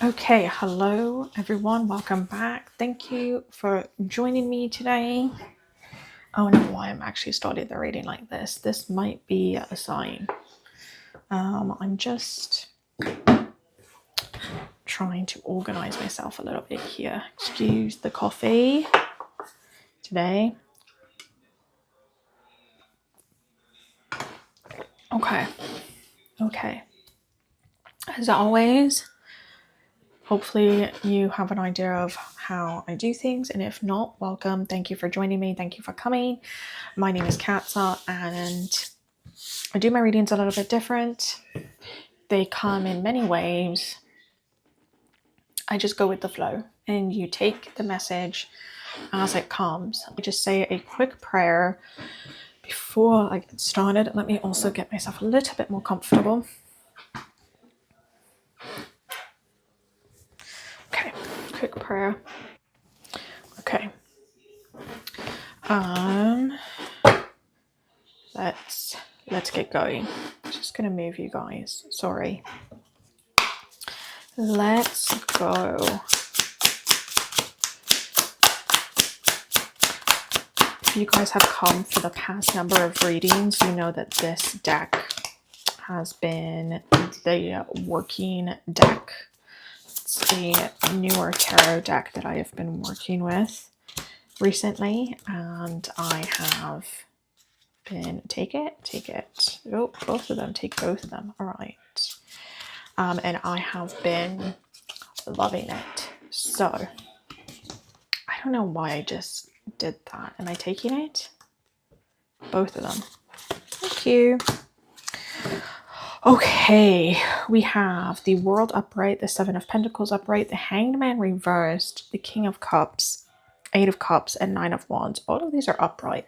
Okay, hello everyone, welcome back. Thank you for joining me today. I don't know why I'm actually starting the reading like this. This might be a sign. I'm just trying to organize myself a little bit here. Excuse the coffee today. Okay. As always, hopefully you have an idea of how I do things, and if not, welcome. Thank you for joining me. Thank you for coming. My name is Katza, and I do my readings a little bit different. They come in many ways. I just go with the flow, and you take the message as it comes. I just say a quick prayer before I get started. Let me also get myself a little bit more comfortable. Okay, quick prayer. Okay. Let's get going. Just gonna move you guys. Sorry. Let's go. If you guys have come for the past number of readings, you know that this deck has been the working deck. It's a newer tarot deck that I have been working with recently, and I have been take it. Oh, both of them. Take both of them. All right. And I have been loving it. So I don't know why I just did that. Am I taking it? Both of them. Thank you. Okay, we have the World upright, the Seven of Pentacles upright, the Hanged Man reversed, the King of Cups, Eight of Cups, and Nine of Wands. All of these are upright.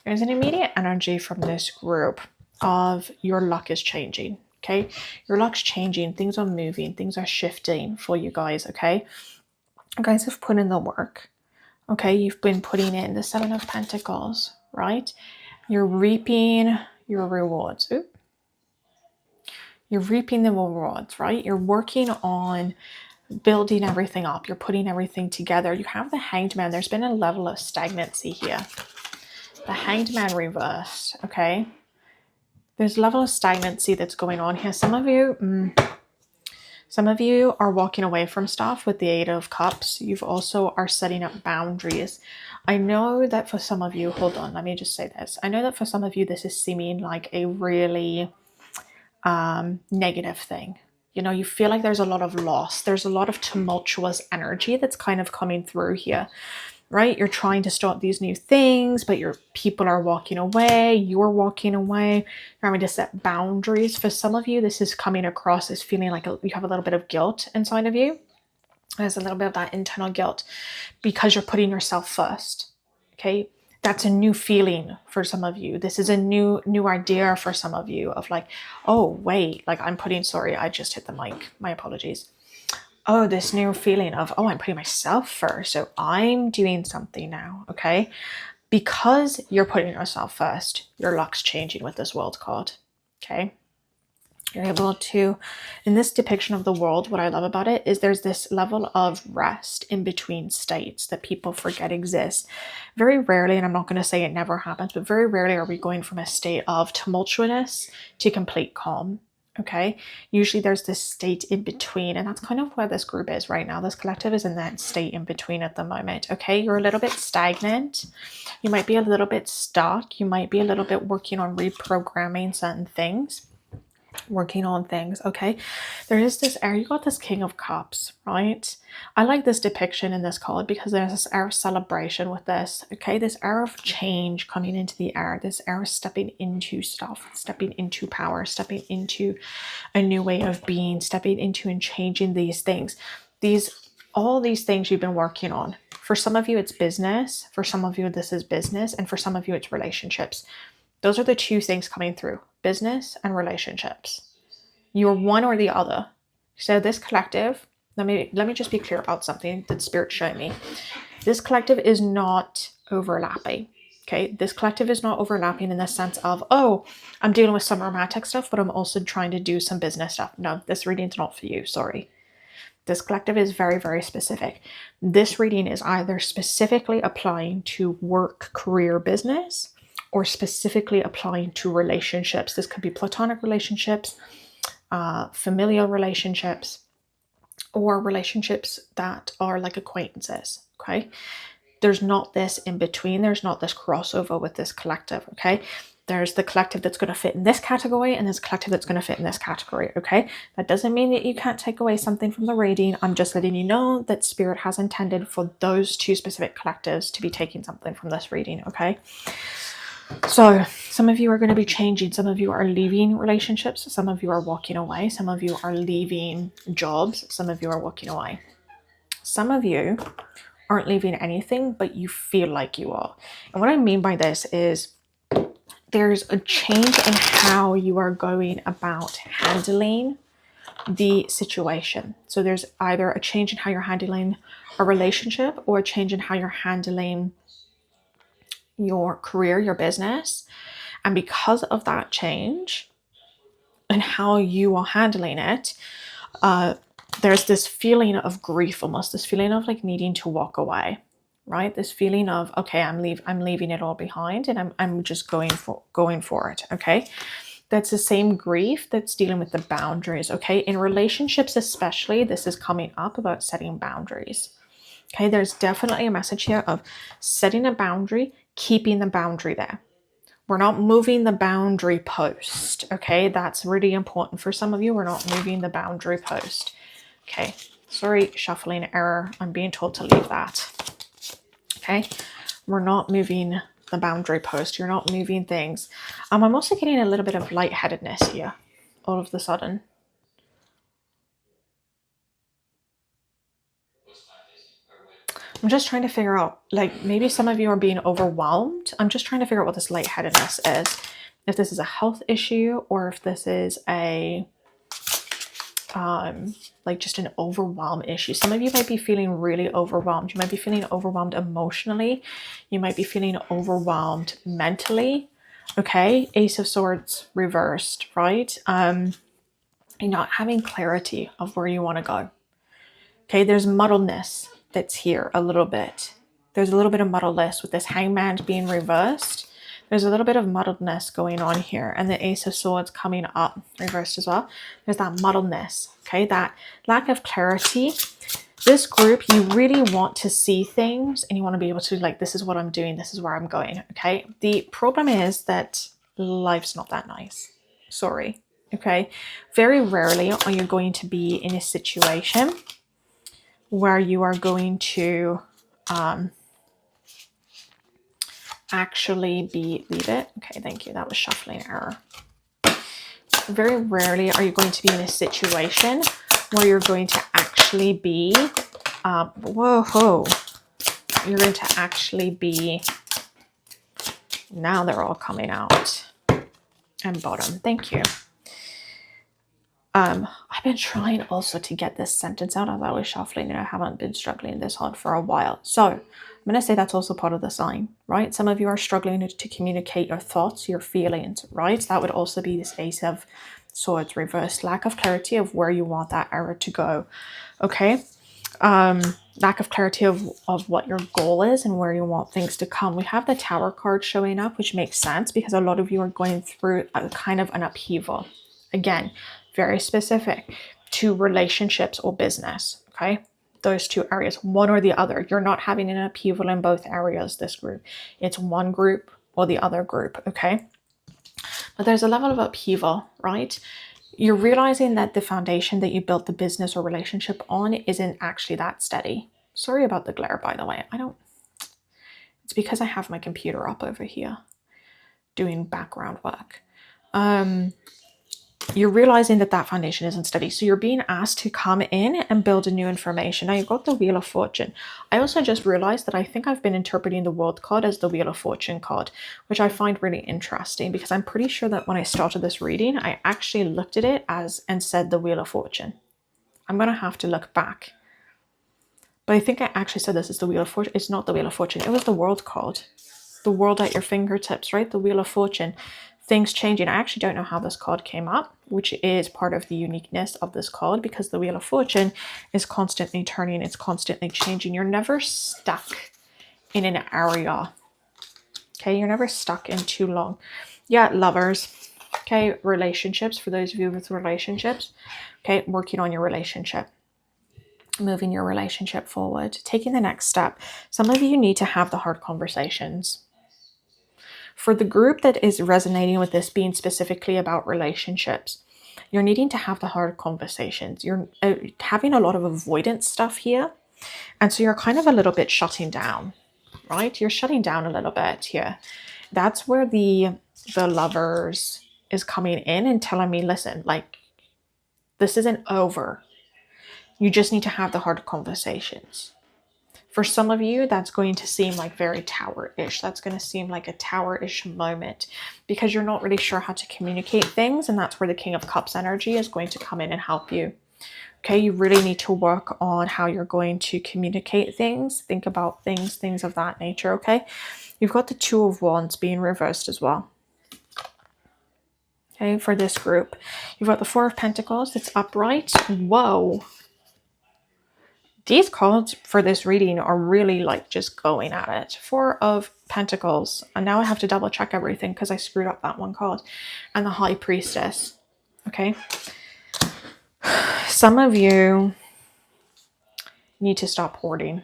There's an immediate energy from this group of your luck is changing, okay? Your luck's changing, things are moving, things are shifting for you guys, okay? You guys have put in the work, okay? You've been putting in the Seven of Pentacles, right? You're reaping your rewards. Ooh. You're reaping the rewards, right? You're working on building everything up. You're putting everything together. You have the Hanged Man. There's been a level of stagnancy here. The Hanged Man reversed, okay? There's a level of stagnancy that's going on here. Some of you are walking away from stuff with the Eight of Cups. You've also are setting up boundaries. I know that for some of you, hold on, let me just say this. I know that for some of you, this is seeming like a really negative thing. You know, you feel like there's a lot of loss. There's a lot of tumultuous energy that's kind of coming through here, right? You're trying to start these new things, but your people are walking away. You're walking away. You're having to set boundaries. For some of you, this is coming across as feeling like you have a little bit of guilt inside of you. There's a little bit of that internal guilt because you're putting yourself first, okay? That's a new feeling for some of you. This is a new idea for some of you of like, oh, wait, like sorry, I just hit the mic. My apologies. Oh, this new feeling of, oh, I'm putting myself first. So I'm doing something now, okay? Because you're putting yourself first, your luck's changing with this World card, okay? You're able to, in this depiction of the world, what I love about it is there's this level of rest in between states that people forget exists. Very rarely, and I'm not going to say it never happens, but very rarely are we going from a state of tumultuousness to complete calm. Okay, usually there's this state in between, and that's kind of where this group is right now. This collective is in that state in between at the moment. Okay, you're a little bit stagnant. You might be a little bit stuck. You might be a little bit working on reprogramming certain things. Working on things, okay? There is this air, you got this King of Cups, right? I like this depiction in this card because there's this air of celebration with this, okay? This air of change coming into the air, this air of stepping into stuff, stepping into power, stepping into a new way of being, stepping into and changing these things. All these things you've been working on. For some of you, it's business. For some of you, this is business. And for some of you, it's relationships. Those are the two things coming through, business and relationships. You're one or the other. So this collective, let me just be clear about something that Spirit showed me. This collective is not overlapping. Okay, this collective is not overlapping in the sense of, oh, I'm dealing with some romantic stuff, but I'm also trying to do some business stuff. No, this reading's not for you, sorry. This collective is very, very specific. This reading is either specifically applying to work, career, business, or specifically applying to relationships. This could be platonic relationships, familial relationships, or relationships that are like acquaintances, okay? There's not this in between. There's not this crossover with this collective, okay? There's the collective that's going to fit in this category, and there's a collective that's going to fit in this category, okay? That doesn't mean that you can't take away something from the reading. I'm just letting you know that Spirit has intended for those two specific collectives to be taking something from this reading, okay? So some of you are going to be changing. Some of you are leaving relationships. Some of you are walking away. Some of you are leaving jobs. Some of you are walking away. Some of you aren't leaving anything, but you feel like you are. And what I mean by this is there's a change in how you are going about handling the situation. So there's either a change in how you're handling a relationship, or a change in how you're handling your career, your business. And because of that change and how you are handling it, there's this feeling of grief, almost this feeling of like needing to walk away, right? This feeling of, okay, I'm leaving it all behind, and I'm just going for it. Okay. That's the same grief that's dealing with the boundaries. Okay. In relationships, especially, this is coming up about setting boundaries. Okay. There's definitely a message here of setting a boundary, keeping the boundary there. We're not moving the boundary post. Okay. That's really important for some of you. We're not moving the boundary post. Okay. Sorry, shuffling error. I'm being told to leave that. Okay. We're not moving the boundary post. You're not moving things. I'm also getting a little bit of lightheadedness here all of a sudden. I'm just trying to figure out, like, maybe some of you are being overwhelmed. I'm just trying to figure out what this lightheadedness is. If this is a health issue, or if this is a like just an overwhelm issue. Some of you might be feeling really overwhelmed. You might be feeling overwhelmed emotionally. You might be feeling overwhelmed mentally. Okay, Ace of Swords reversed, right? You're not having clarity of where you want to go. Okay, there's muddledness that's here a little bit. There's a little bit of muddledness with this Hangman being reversed. There's a little bit of muddledness going on here, and the Ace of Swords coming up reversed as well. There's that muddledness, okay, that lack of clarity. This group, you really want to see things, and you want to be able to, like, this is what I'm doing, this is where I'm going, okay? The problem is that life's not that nice. Sorry, okay? Very rarely are you going to be in a situation where you are going to actually leave it. Okay, thank you. That was shuffling error. Very rarely are you going to be in a situation where you're going to actually be, you're going to actually be, now they're all coming out, and bottom. Thank you. I've been trying also to get this sentence out as I was shuffling, and I haven't been struggling this hard for a while. So I'm going to say that's also part of the sign, right? Some of you are struggling to communicate your thoughts, your feelings, right? That would also be this Ace of Swords reversed. Lack of clarity of where you want that arrow to go, okay? Lack of clarity of what your goal is and where you want things to come. We have the Tower card showing up, which makes sense because a lot of you are going through a kind of an upheaval. Again, very specific to relationships or business, okay? Those two areas, one or the other. You're not having an upheaval in both areas, this group. It's one group or the other group, okay? But there's a level of upheaval, right? You're realizing that the foundation that you built the business or relationship on isn't actually that steady. Sorry about the glare, by the way. It's because I have my computer up over here doing background work. You're realizing that that foundation isn't steady. So you're being asked to come in and build a new information. Now you've got the Wheel of Fortune. I also just realized that I think I've been interpreting the World card as the Wheel of Fortune card, which I find really interesting because I'm pretty sure that when I started this reading, I actually looked at it and said the Wheel of Fortune. I'm going to have to look back. But I think I actually said this is the Wheel of Fortune. It's not the Wheel of Fortune. It was the World card. The world at your fingertips, right? The Wheel of Fortune. things changing. I actually don't know how this card came up, which is part of the uniqueness of this card, because the Wheel of Fortune is constantly turning, it's constantly changing. You're never stuck in an area. Okay, you're never stuck in too long. Yeah, lovers. Okay, relationships, for those of you with relationships. Okay, working on your relationship, moving your relationship forward, taking the next step. Some of you need to have the hard conversations. For the group that is resonating with this being specifically about relationships, you're needing to have the hard conversations. You're having a lot of avoidance stuff here. And so you're kind of a little bit shutting down, right? You're shutting down a little bit here. That's where the lovers is coming in and telling me, listen, like, this isn't over. You just need to have the hard conversations. For some of you, that's going to seem like very tower-ish. That's going to seem like a tower-ish moment because you're not really sure how to communicate things. And that's where the King of Cups energy is going to come in and help you. Okay, you really need to work on how you're going to communicate things, think about things of that nature, okay? You've got the Two of Wands being reversed as well. Okay, for this group. You've got the Four of Pentacles that's upright. Whoa. These cards for this reading are really like just going at it. Four of Pentacles. And now I have to double check everything because I screwed up that one card. And the High Priestess. Okay. Some of you need to stop hoarding.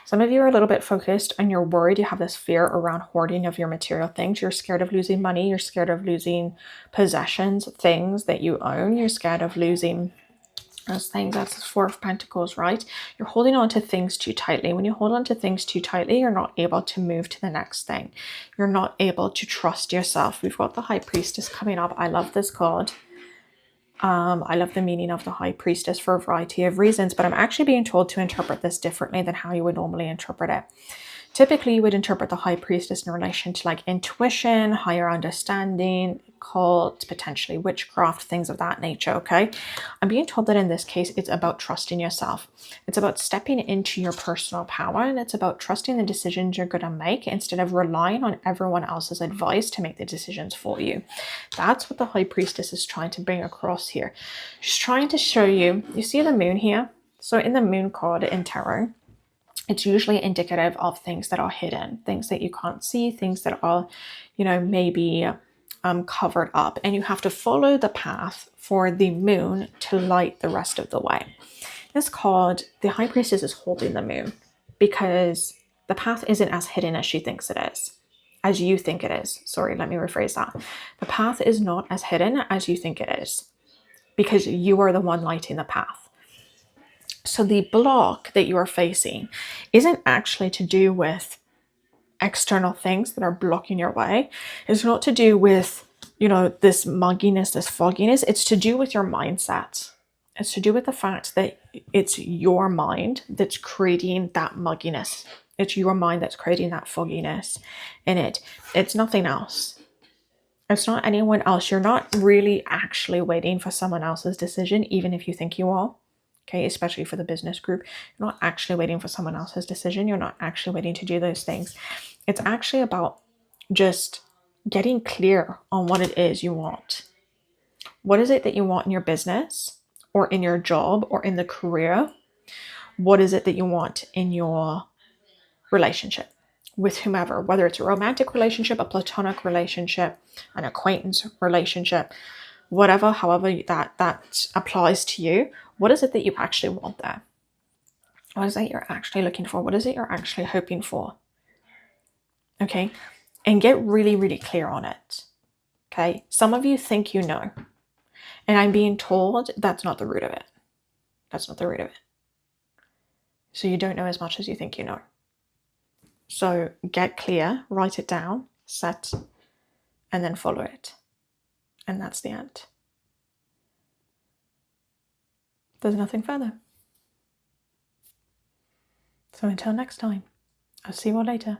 Some of you are a little bit focused and you're worried. You have this fear around hoarding of your material things. You're scared of losing money. You're scared of losing possessions, things that you own. You're scared of losing those things. That's the Four of Pentacles, right? You're holding on to things too tightly. When you hold on to things too tightly, you're not able to move to the next thing. You're not able to trust yourself. We've got the High Priestess coming up. I love this card. I love the meaning of the High Priestess for a variety of reasons, but I'm actually being told to interpret this differently than how you would normally interpret it. Typically, you would interpret the High Priestess in relation to like intuition, higher understanding, cult, potentially witchcraft, things of that nature, okay? I'm being told that in this case, it's about trusting yourself. It's about stepping into your personal power, and it's about trusting the decisions you're going to make instead of relying on everyone else's advice to make the decisions for you. That's what the High Priestess is trying to bring across here. She's trying to show you, you see the moon here? So in the moon card in tarot, it's usually indicative of things that are hidden, things that you can't see, things that are, you know, maybe covered up. And you have to follow the path for the moon to light the rest of the way. This card, the High Priestess is holding the moon because the path isn't as hidden as she thinks it is, as you think it is. Sorry, let me rephrase that. The path is not as hidden as you think it is because you are the one lighting the path. So the block that you are facing isn't actually to do with external things that are blocking your way. It's not to do with, you know, this mugginess, this fogginess. It's to do with your mindset. It's to do with the fact that it's your mind that's creating that mugginess. It's your mind that's creating that fogginess in it. It's nothing else. It's not anyone else. You're not really actually waiting for someone else's decision, even if you think you are. Okay, especially for the business group. You're not actually waiting for someone else's decision. You're not actually waiting to do those things. It's actually about just getting clear on what it is you want. What is it that you want in your business or in your job or in the career? What is it that you want in your relationship with whomever, whether it's a romantic relationship, a platonic relationship, an acquaintance relationship, whatever, however that applies to you. What is it that you actually want there? What is it you're actually looking for? What is it you're actually hoping for? Okay, and get really, really clear on it. Okay, some of you think you know, and I'm being told that's not the root of it. That's not the root of it. So you don't know as much as you think you know. So get clear, write it down, set, and then follow it. And that's the end. There's nothing further. So until next time, I'll see you all later.